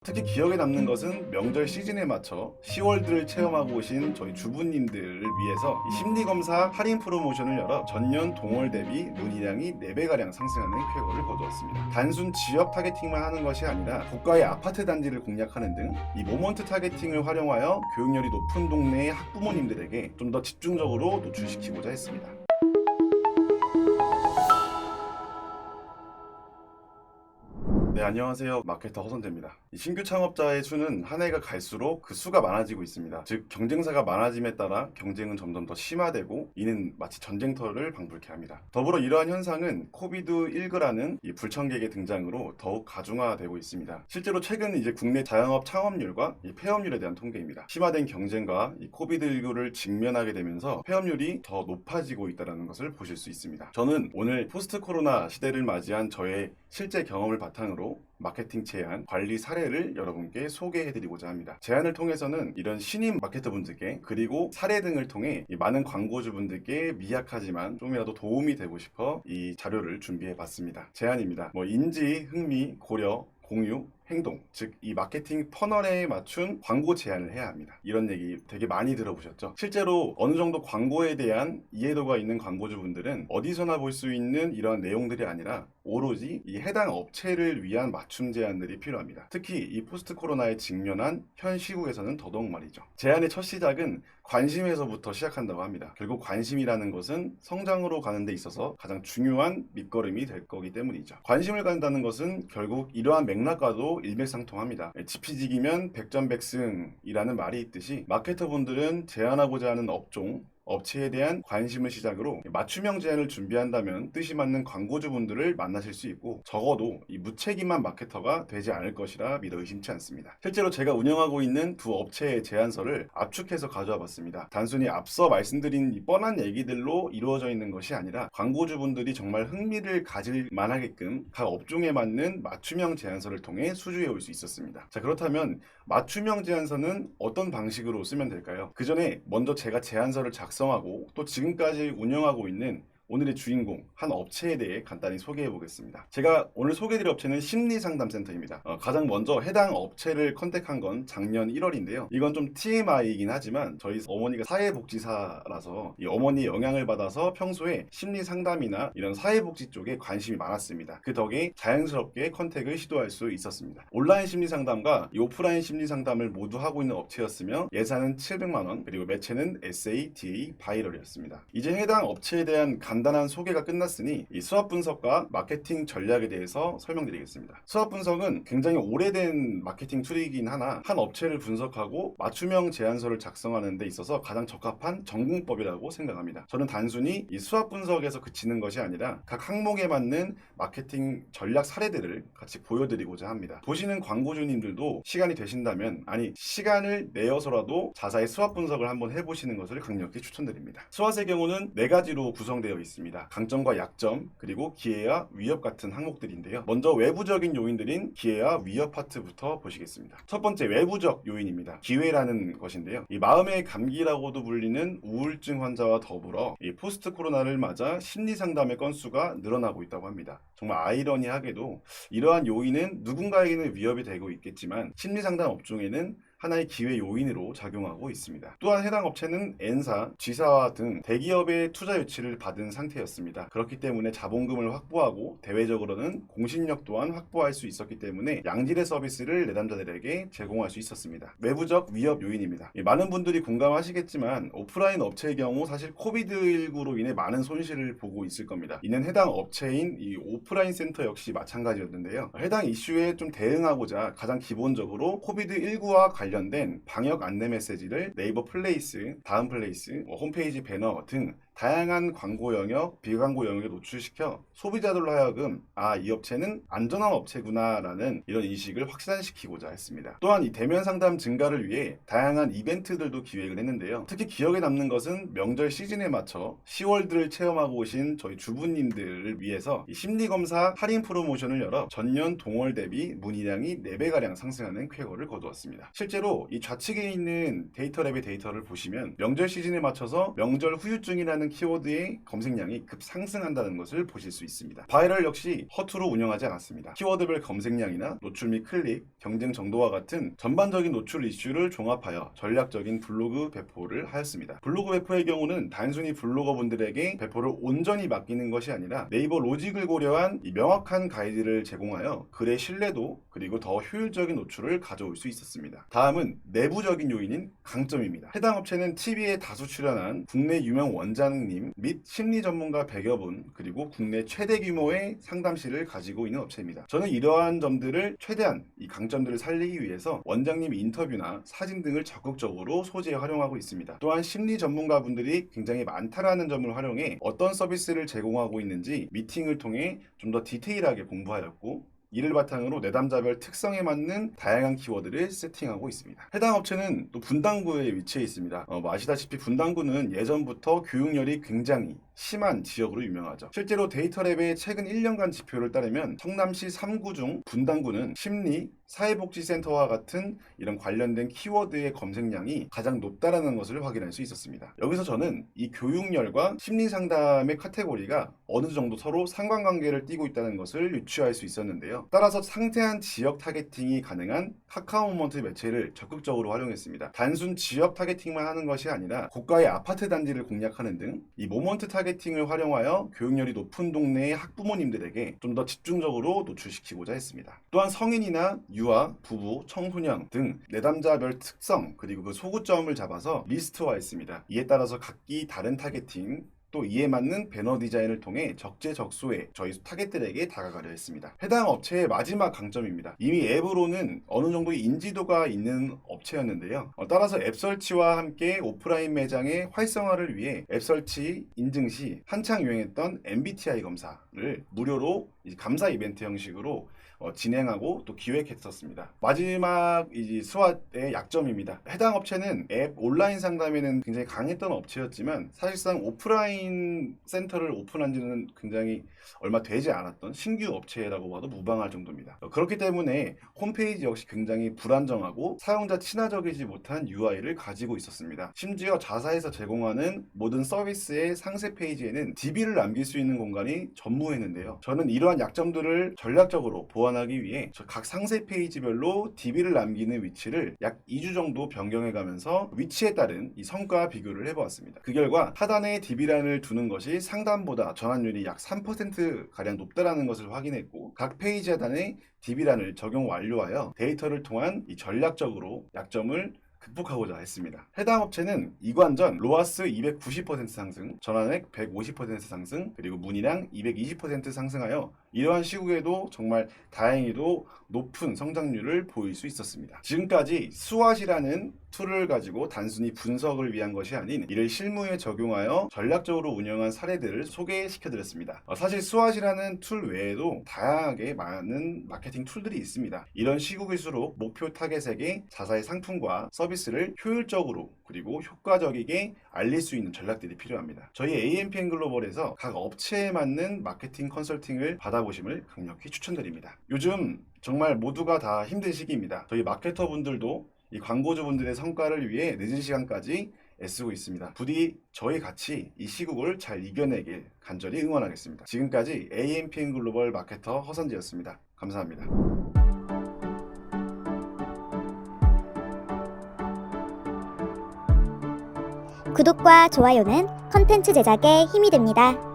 특히 기억에 남는 것은 명절 시즌에 맞춰 시월드를 체험하고 오신 저희 주부님들을 위해서 이 심리검사 할인 프로모션을 열어 전년 동월 대비 문의량이 4배가량 상승하는 쾌거를 거두었습니다. 단순 지역 타겟팅만 하는 것이 아니라 고가의 아파트 단지를 공략하는 등 이 모먼트 타겟팅을 활용하여 교육열이 높은 동네의 학부모님들에게 좀 더 집중적으로 노출시키고자 했습니다. 네, 안녕하세요. 마케터 허선재입니다. 신규 창업자의 수는 한 해가 갈수록 그 수가 많아지고 있습니다. 즉, 경쟁사가 많아짐에 따라 경쟁은 점점 더 심화되고 이는 마치 전쟁터를 방불케 합니다. 더불어 이러한 현상은 코비드19라는 이 불청객의 등장으로 더욱 가중화되고 있습니다. 실제로 최근 이제 국내 자영업 창업률과 이 폐업률에 대한 통계입니다. 심화된 경쟁과 이 코비드19를 직면하게 되면서 폐업률이 더 높아지고 있다는 것을 보실 수 있습니다. 저는 오늘 포스트 코로나 시대를 맞이한 저의 실제 경험을 바탕으로 마케팅 제안, 관리 사례를 여러분께 소개해드리고자 합니다. 제안을 통해서는 이런 신임 마케터분들께 그리고 사례 등을 통해 이 많은 광고주분들께 미약하지만 좀이라도 도움이 되고 싶어 이 자료를 준비해봤습니다. 제안입니다. 인지, 흥미, 고려, 공유, 행동, 즉 이 마케팅 터널에 맞춘 광고 제안을 해야 합니다. 이런 얘기 되게 많이 들어보셨죠? 실제로 어느 정도 광고에 대한 이해도가 있는 광고주분들은 어디서나 볼 수 있는 이런 내용들이 아니라 오로지 이 해당 업체를 위한 맞춤 제안들이 필요합니다. 특히 이 포스트 코로나에 직면한 현 시국에서는 더더욱 말이죠. 제안의 첫 시작은 관심에서부터 시작한다고 합니다. 결국 관심이라는 것은 성장으로 가는 데 있어서 가장 중요한 밑거름이 될 거기 때문이죠. 관심을 갖는다는 것은 결국 이러한 맥락과도 일맥상통합니다. 지피지기면 백전백승이라는 말이 있듯이 마케터분들은 제안하고자 하는 업종, 업체에 대한 관심을 시작으로 맞춤형 제안을 준비한다면 뜻이 맞는 광고주분들을 만나실 수 있고 적어도 이 무책임한 마케터가 되지 않을 것이라 믿어 의심치 않습니다. 실제로 제가 운영하고 있는 두 업체의 제안서를 압축해서 가져와 봤습니다. 단순히 앞서 말씀드린 이 뻔한 얘기들로 이루어져 있는 것이 아니라 광고주분들이 정말 흥미를 가질 만하게끔 각 업종에 맞는 맞춤형 제안서를 통해 수주해 올 수 있었습니다. 자, 그렇다면 맞춤형 제안서는 어떤 방식으로 쓰면 될까요? 그 전에 먼저 제가 제안서를 작성하고 또 지금까지 운영하고 있는 오늘의 주인공 한 업체에 대해 간단히 소개해 보겠습니다. 제가 오늘 소개해드릴 업체는 심리상담센터입니다. 가장 먼저 해당 업체를 컨택한 건 작년 1월인데요. 이건 좀 TMI이긴 하지만 저희 어머니가 사회복지사라서 이 어머니의 영향을 받아서 평소에 심리상담이나 이런 사회복지 쪽에 관심이 많았습니다. 그 덕에 자연스럽게 컨택을 시도할 수 있었습니다. 온라인 심리상담과 이 오프라인 심리상담을 모두 하고 있는 업체였으며 예산은 700만 원, 그리고 매체는 SATA 바이럴이었습니다. 이제 해당 업체에 대한 간단한 소개가 끝났으니 이 수합 분석과 마케팅 전략에 대해서 설명드리겠습니다. 수합 분석은 굉장히 오래된 마케팅 툴이긴 하나 한 업체를 분석하고 맞춤형 제안서를 작성하는 데 있어서 가장 적합한 전공법이라고 생각합니다. 저는 단순히 이 수합 분석에서 그치는 것이 아니라 각 항목에 맞는 마케팅 전략 사례들을 같이 보여드리고자 합니다. 보시는 광고주님들도 시간이 되신다면, 아니 시간을 내어서라도 자사의 수합 분석을 한번 해보시는 것을 강력히 추천드립니다. 수합의 경우는 4가지로 구성되어 있습니다. 강점과 약점, 그리고 기회와 위협 같은 항목들인데요. 먼저 외부적인 요인들인 기회와 위협 파트부터 보시겠습니다. 첫 번째, 외부적 요인입니다. 기회라는 것인데요. 이 마음의 감기라고도 불리는 우울증 환자와 더불어 이 포스트 코로나를 맞아 심리 상담의 건수가 늘어나고 있다고 합니다. 정말 아이러니하게도 이러한 요인은 누군가에게는 위협이 되고 있겠지만 심리 상담 업종에는 하나의 기회 요인으로 작용하고 있습니다. 또한 해당 업체는 N사, G사 등 대기업의 투자 유치를 받은 상태였습니다. 그렇기 때문에 자본금을 확보하고 대외적으로는 공신력 또한 확보할 수 있었기 때문에 양질의 서비스를 내담자들에게 제공할 수 있었습니다. 외부적 위협 요인입니다. 많은 분들이 공감하시겠지만 오프라인 업체의 경우 사실 코비드19로 인해 많은 손실을 보고 있을 겁니다. 이는 해당 업체인 이 오프라인 센터 역시 마찬가지였는데요. 해당 이슈에 좀 대응하고자 가장 기본적으로 코비드19와 관련된 방역 안내 메시지를 네이버 플레이스, 다음 플레이스, 홈페이지 배너 등 다양한 광고 영역, 비광고 영역에 노출시켜 소비자들로 하여금 이 업체는 안전한 업체구나 라는 이런 인식을 확산시키고자 했습니다. 또한 이 대면 상담 증가를 위해 다양한 이벤트들도 기획을 했는데요. 특히 기억에 남는 것은 명절 시즌에 맞춰 시월드를 체험하고 오신 저희 주부님들을 위해서 이 심리검사 할인 프로모션을 열어 전년 동월 대비 문의량이 4배가량 상승하는 쾌거를 거두었습니다. 실제로 이 좌측에 있는 데이터랩의 데이터를 보시면 명절 시즌에 맞춰서 명절 후유증이라는 하는 키워드의 검색량이 급상승한다는 것을 보실 수 있습니다. 바이럴 역시 허투루 운영하지 않았습니다. 키워드별 검색량이나 노출 및 클릭, 경쟁 정도와 같은 전반적인 노출 이슈를 종합하여 전략적인 블로그 배포를 하였습니다. 블로그 배포의 경우는 단순히 블로거분들에게 배포를 온전히 맡기는 것이 아니라 네이버 로직을 고려한 이 명확한 가이드를 제공하여 글의 신뢰도 그리고 더 효율적인 노출을 가져올 수 있었습니다. 다음은 내부적인 요인인 강점입니다. 해당 업체는 TV에 다수 출연한 국내 유명 원장님 및 심리 전문가 100여 분 그리고 국내 최대 규모의 상담실을 가지고 있는 업체입니다. 저는 이러한 점들을 최대한 이 강점들을 살리기 위해서 원장님 인터뷰나 사진 등을 적극적으로 소재에 활용하고 있습니다. 또한 심리 전문가분들이 굉장히 많다라는 점을 활용해 어떤 서비스를 제공하고 있는지 미팅을 통해 좀 더 디테일하게 공부하였고 이를 바탕으로 내담자별 특성에 맞는 다양한 키워드를 세팅하고 있습니다. 해당 업체는 또 분당구에 위치해 있습니다. 아시다시피 분당구는 예전부터 교육열이 굉장히 심한 지역으로 유명하죠. 실제로 데이터랩의 최근 1년간 지표를 따르면 성남시 3구 중 분당구는 심리, 사회복지센터와 같은 이런 관련된 키워드의 검색량이 가장 높다라는 것을 확인할 수 있었습니다. 여기서 저는 이 교육열과 심리상담의 카테고리가 어느 정도 서로 상관관계를 띠고 있다는 것을 유추할 수 있었는데요. 따라서 상세한 지역 타겟팅이 가능한 카카오 모먼트 매체를 적극적으로 활용했습니다. 단순 지역 타겟팅만 하는 것이 아니라 고가의 아파트 단지를 공략하는 등 이 모먼트 타겟팅을 활용하여 교육열이 높은 동네의 학부모님들에게 좀 더 집중적으로 노출시키고자 했습니다. 또한 성인이나 유아, 부부, 청소년 등 내담자별 특성 그리고 그 소구점을 잡아서 리스트화했습니다. 이에 따라서 각기 다른 타겟팅 또 이에 맞는 배너 디자인을 통해 적재적소에 저희 타겟들에게 다가가려 했습니다. 해당 업체의 마지막 강점입니다. 이미 앱으로는 어느 정도의 인지도가 있는 업체였는데요. 따라서 앱 설치와 함께 오프라인 매장의 활성화를 위해 앱 설치 인증 시 한창 유행했던 MBTI 검사를 무료로 감사 이벤트 형식으로 진행하고 또 기획했었습니다. 마지막 스왓의 약점입니다. 해당 업체는 앱 온라인 상담에는 굉장히 강했던 업체였지만 사실상 오프라인 센터를 오픈한 지는 굉장히 얼마 되지 않았던 신규 업체라고 봐도 무방할 정도입니다. 그렇기 때문에 홈페이지 역시 굉장히 불안정하고 사용자 친화적이지 못한 UI를 가지고 있었습니다. 심지어 자사에서 제공하는 모든 서비스의 상세 페이지에는 DB를 남길 수 있는 공간이 전무했는데요. 저는 이러한 약점들을 전략적으로 보완하기 위해 각 상세 페이지별로 DB를 남기는 위치를 약 2주 정도 변경해가면서 위치에 따른 이 성과 비교를 해보았습니다. 그 결과 하단에 DB란을 두는 것이 상단보다 전환율이 약 3%가량 높다라는 것을 확인했고 각 페이지 하단에 DB란을 적용 완료하여 데이터를 통한 이 전략적으로 약점을 극복하고자 했습니다. 해당 업체는 이관전 로아스 290% 상승, 전환액 150% 상승, 그리고 문의량 220% 상승하여 이러한 시국에도 정말 다행히도 높은 성장률을 보일 수 있었습니다. 지금까지 스왓이라는 툴을 가지고 단순히 분석을 위한 것이 아닌 이를 실무에 적용하여 전략적으로 운영한 사례들을 소개시켜드렸습니다. 사실 스왓이라는 툴 외에도 다양하게 많은 마케팅 툴들이 있습니다. 이런 시국일수록 목표 타겟에게 자사의 상품과 서비스를 효율적으로 그리고 효과적이게 알릴 수 있는 전략들이 필요합니다. 저희 AMPN 글로벌에서 각 업체에 맞는 마케팅 컨설팅을 받아보심을 강력히 추천드립니다. 요즘 정말 모두가 다 힘든 시기입니다. 저희 마케터 분들도 이 광고주분들의 성과를 위해 늦은 시간까지 애쓰고 있습니다. 부디 저희 같이 이 시국을 잘 이겨내길 간절히 응원하겠습니다. 지금까지 AMPN 글로벌 마케터 허선지였습니다. 감사합니다. 구독과 좋아요는 컨텐츠 제작에 힘이 됩니다.